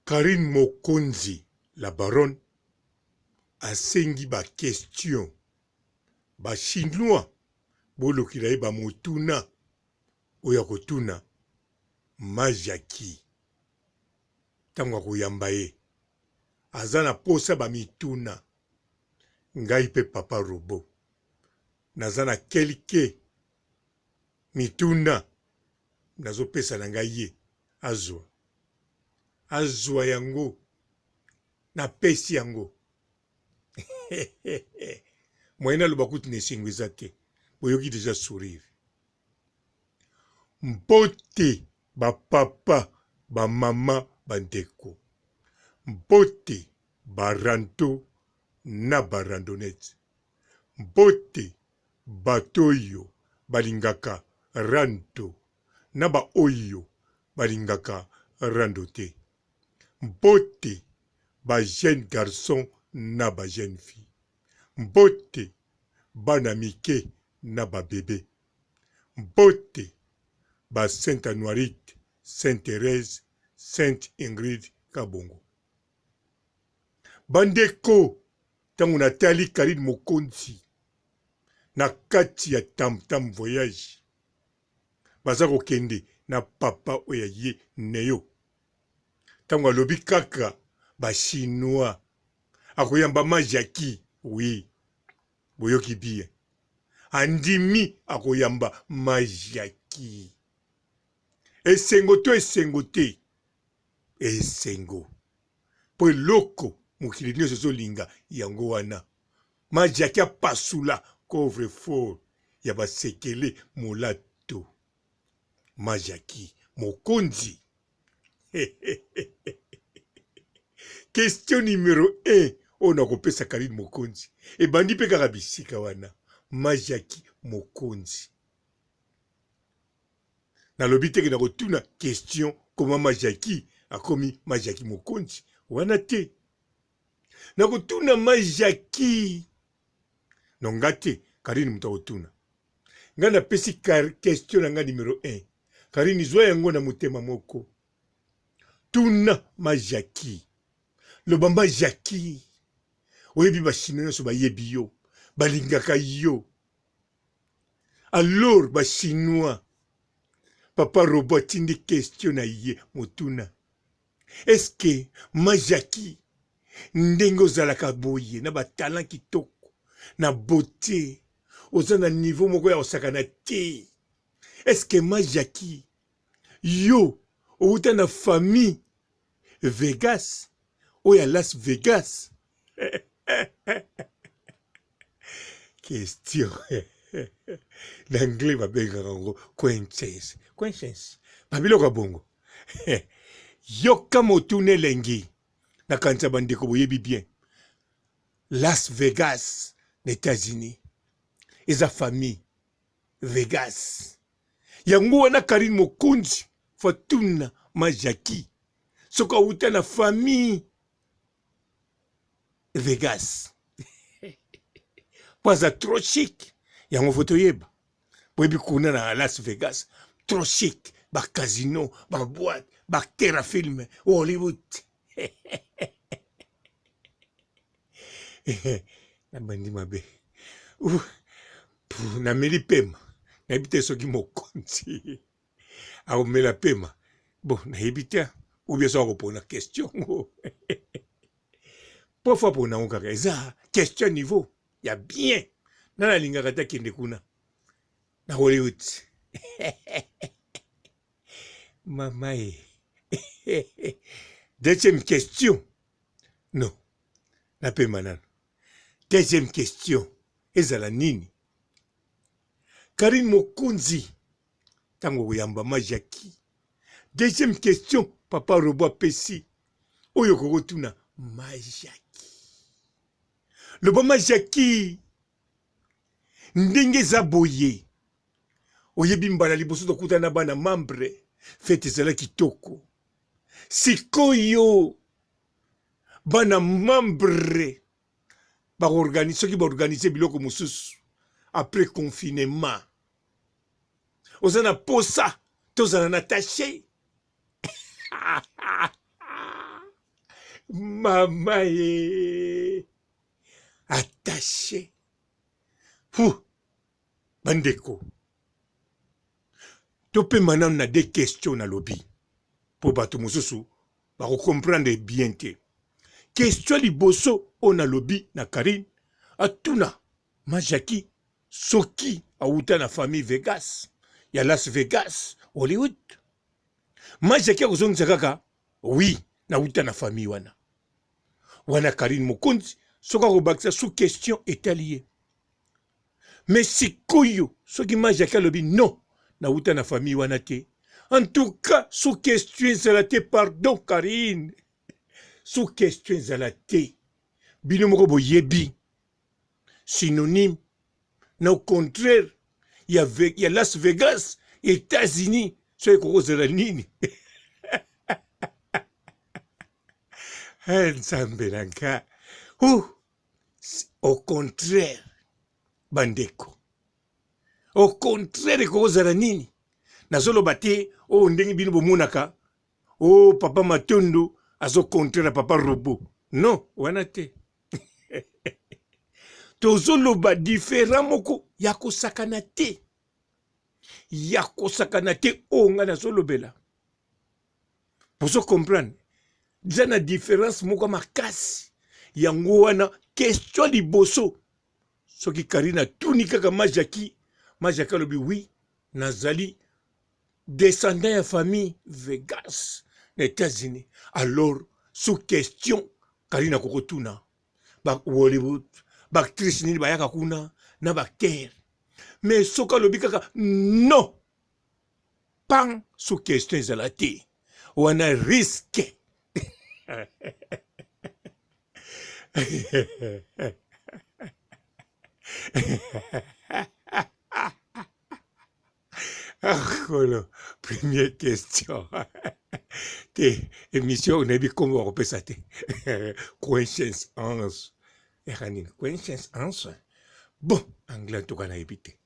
Karine Mokonzi, la baronne, asengi ba question, ba chinois, bolokila ye ba motuna, oya kotuna, majaki, tango koyamba ye, azana posa ba mituna, ngai pe papa robo, nazana kelke, mituna, nazo pesa na ngai ye, azwa. Azwa yango, na pesi yango. Moyena lobakuti nesengweza te, boyoki deja sourire. Mbote, ba papa, ba mama, ba ndeko. Mbote, ba ranto, na ba randonnette. Mbote, batoyo, balingaka ranto, na ba oyo, balingaka rando te. Mbote, ba jeune garçon, na ba jeune fille. Mbote, bana mike, na ba bébé. Mbote, ba Sainte Anuarite, Sainte Thérèse, Sainte Ingrid Kabongo. Bandeko, tango natali Karine Mokonzi, na kati ya tam voyage. Baza kokende na papa oya ye neyo. Tango alobi kaka, ba chinois, akoyamba majaki, oui, boyoki bien. Andimi akoyamba majaki. Esengo to esengo te. Esengo. Po loko, mukili nyo soso linga, yango wana. Majaki apasula, coffre-fort, yaba sekele molato. Majaki, Mokonzi. Question numéro 1. On a kopesa Karine Mokonzi. E bandi pe kaka bisika wana. Majaki Mokonzi. Na lobi teke na kotuna question comment Majaki a komi Majaki Mokonzi. Wana te. Na kotuna Majaki. Nonga te. Karine muta kotuna. Nga na pesi question na nga numéro 1. Karine zwa yango na mutema moko. Tuna Majaki. Loba Majaki. Oyebi ba chinois so ba yebi yo. Balingaka yo. Alors ba chinois. Papa robot tindi question na ye motuna. Est-ce que Majaki ndengo zalaka boye na ba talent kitoko na beauté ozana niveau moko ya osakana te. Est-ce que Majaki yo outa na famille Vegas oya Las Vegas? Question. L'anglais va bien grand coincidence. Coincidence. Babilo kabongo. Yoka motune lengi. Na kanisa bandeko boyebi bien. Las Vegas, les États-Unis. Eza famille Vegas. Yango wana Karine Mokonzi Fatuna Majaki. Soka uta na famille Vegas. Pas trop chic. Yango photo yeba. Boyebi kuna na Las Vegas. Trop chic. Ba casino, ba boîte, ba terrafilm, Hollywood. Na bandi mabe. Na meli pema. Na ebite soki Mokonzi. A mela pema. Bon, na ebite. Ou bien ça répond la question. Parfois pour na kaka eza question niveau. Ya bien. Na la linga kata kende kuna. Na Hollywood. Mamae. Deuxième question. Non. Na pe manan. Deuxième question. Ezala nini? Karine Mokonzi. Tango koyamba Majaki. Deuxième question. Papa Robo Pessi. Oyo kokotuna Majaki. Loba Majaki. Ndenge zaboye. Oyebi mbala liboso tokuta na bana membre. Fete zala kitoko. Sikoyo. Bana membre. Soki ba organiser biloko mususu. Après confinement. Ozana posa. Tozana nataché. Maman est attaché. Fou, bandeko. Topé maintenant on a des questions dans lobby. Pour bato mususu, ba comprendre bien que. Question liboso on a lobby na Karine. Atuna, majaki, soki, auta na famille Vegas. Ya Las Vegas, Hollywood. Majaki akuzongisa kaka, oui, na uta na famille wana. Wana Karine Mokonzi, soka kobakisa sous question étalier. Mais sikoyo, soki majaki alobi non, na uta na famille wana te. En tout cas, sous question zalate, pardon Karine. Sous question zalate. Bino moko boyebi. Synonyme. Na au contraire, il y a Las Vegas, États-Unis, soki koko zala nini. Nzambe nanga. Au contraire, bandeko. Au contraire, koko zala nini. Nazolo bate, ndenge bino bomonaka. Papa Matondo, azo contraire papa Robot. Non, wana te. Tozolo ba différent moko, yako sakana te. Yako sakana te, nga nazolo bela. Pour se comprendre. Déjà na différence moko makasi. Yango wana question liboso. Soki Karina tunika kama Majaki lobi oui, nazali descendant ya famille Vegas, les États-Unis. Alors, sous question, Karina kokotuna, bak Hollywood, bak actrice nini bayaka kuna, na bakter. Mais soka lobi kaka, non, pas sous question zalati. On a risque. Première question. Te émission on a vu comment on peut ça te. Conscience 11. Conscience 11. Bon, anglais to kana éviter.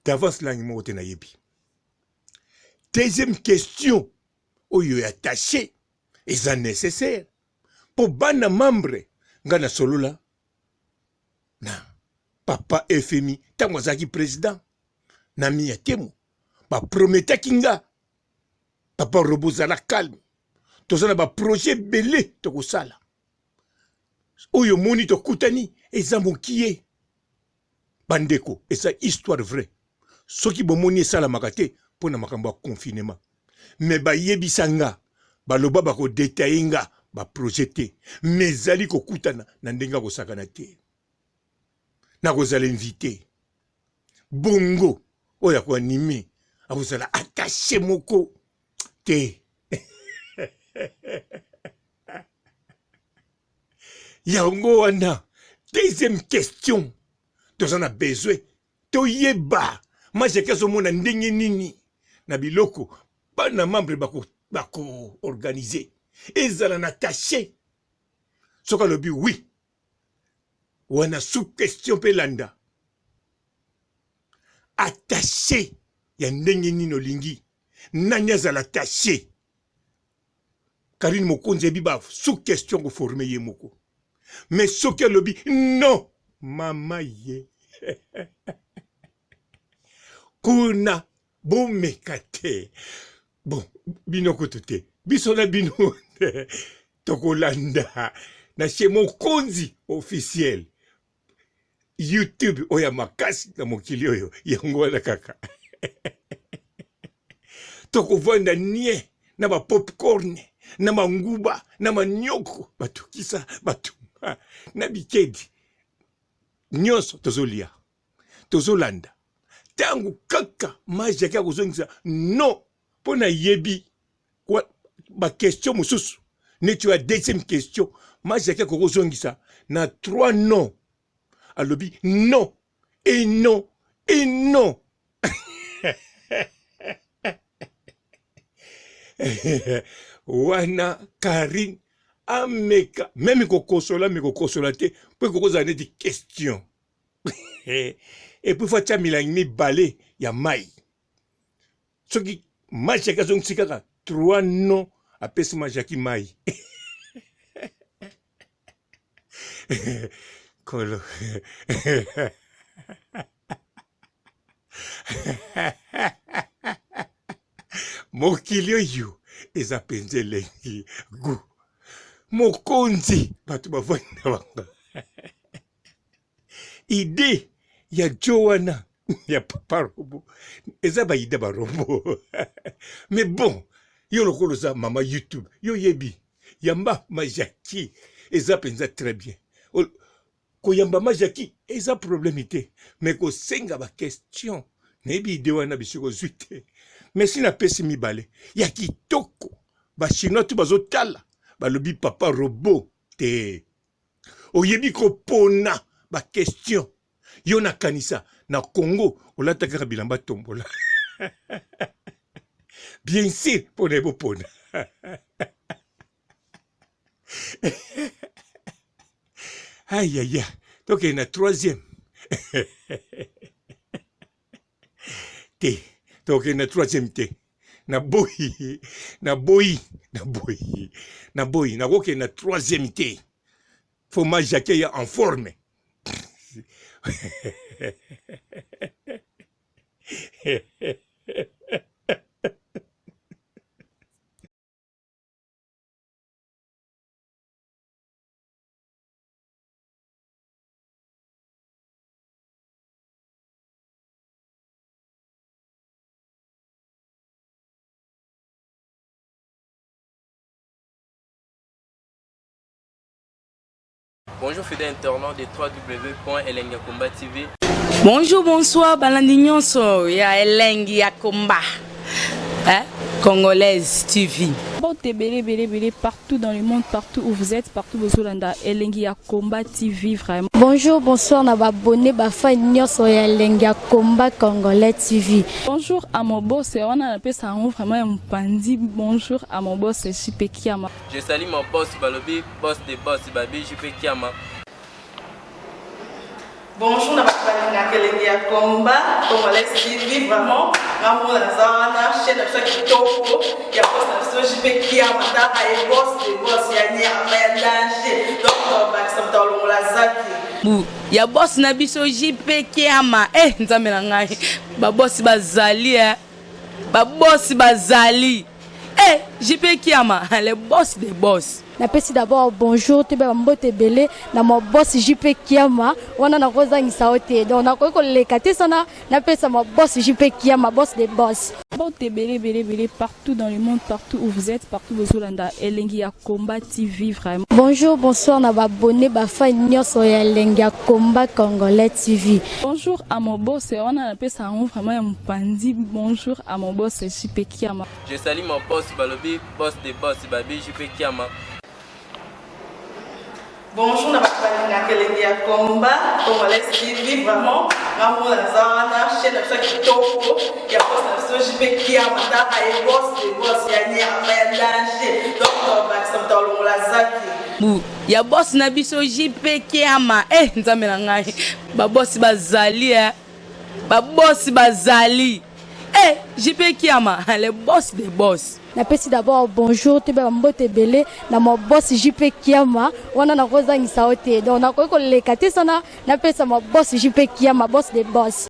D'avance langue mo te na yebi. Deuxième question. Oyo attaché et ça nécessaire pour bana membre ngana solola na papa FMI tamwazaki président na miya temo ba prometa kinga papa Robozala calme tozana ba projet belé tokosala oyo moni tokutani eza mokie bandeko eza histoire vraie soki bomoni esala makate pona makambo ya confinement mais ba yebisanga baloba bako détailler ba projeté mais zali kokutana na ndenga kosakana te na kozala invité bongo oya ko animé akozala attaché moko te yango wana deuxième question tozana besoin toyeba majeke mona ndenge nini na biloko bana membre bako organiser ezala na taché soka lobi oui wana sous question pelanda attaché ya ndenge nini olingi nani azala attaché Karine Mokonzi biba sous question ko former ye moko mais soki lobi non mama ye kuna bomekate bon bino kotote biso na bino tokolanda na chez Mokonzi officiel YouTube oya makasi na mokili oyo yango wana kaka tokovanda nie na ba popcorn na manguba na manyoko batukisa batuma na bikedi nyonso tozolia tozolanda tangu kaka majaki akozongisa non pona yebi ba question mususu neti ya deuxième question majaki akozongisa na 3 non alobi non et non et non wana Karine ameka même kokosola me kokosola te po kokozala neti question et puis faut tia milangi mibale ya mai soki majaki azongisi kaka 3 non apesi majaki mai Kolo. Mokili oyo eza penza elengi gu. Mokonzi bato bavandi na bango. Ide ya Joana ya Papa Robo eza ba ide ba Robo. Mais bon, yo lokolo za mama YouTube, yo yebi yamba majaki eza penza très bien. Ko yamba majaki eza problème ite, mais ko senga ba question nebi ide wana bisiko zuite. Mais si na pesi mibale ya kitoko ba chinois tu bazotala balobi Papa Robo te. Oyebi ko pona ba question yo na kanisa na Congo olata kaka bilamba tombola. Bien sûr pour les pona. Aïe aïe aïe. Donc il y a une troisième. T. Donc il y a une troisième T. Na boy, na boy, na boy, na boy, na woke na troisième T. Faut ma jaquet en forme. Bonjour fidèles internautes de www.elengiakomba TV. Bonjour, bonsoir, balandi nyonso ya Elengi ya Komba. Congolaise TV. Belé, partout dans le monde, partout où vous êtes, partout où vous êtes, Elengi ya Komba TV, vraiment. Bonjour, bonsoir, na abonné bafa nyonso ya Elengi ya Komba Congolais TV. Bonjour à mon boss, on a appelé ça vraiment un pandi. Bonjour à mon boss, JP Kiama. Je salue mon boss Balobi, boss des boss Babi, JP Kiama. Bonjour, na Elengi ya Komba Congolais TV, vraiment. Ngamo na zana, chaîne de chaque toko, ya boss na JP Kiama, ta ay boss des boss ya nyama ya danger. Donc on va s'entendre la zaki. Ya boss na biso JP Kiama, nzambe na ngai. Ba boss bazali ba boss bazali. JP Kiama, le boss des boss. Napesi d'abord bonjour, tu be mbote belé na mon boss JP Kiama, wana na kozangisa ote. Donc na ko lekate sana, napesa mon boss JP Kiama, boss des boss. Belé, partout dans le monde, partout où vous êtes, partout où vous êtes, Elengi ya Komba TV, vraiment. Bonjour, bonsoir, na abonné bafa nyonso ya Elengi ya Komba Congolais TV. Bonjour à mon boss, on a appelé ça vraiment un pandi. Bonjour à mon boss JP Kiama. Je salue mon boss Balobi, boss des boss Babi, JP Kiama. Bonjour, na Elengi ya Komba Congolais TV, vraiment. Ngamo na zana, chaîne de chaque toko, ya boss na JP Kiama, ta ay boss des boss ya nyama ya danger. Donc on va s'entendre la zaki. Ya boss na biso JP Kiama, nzambe na ngai. Ba boss bazali ba boss bazali. JP Kiama, le boss des boss. Napesi d'abord bonjour, tu be mbote belé na mon boss JP Kiama, wana na kozangisa ote. Donc na ko lekate sana, napesa mon boss JP Kiama, boss des boss.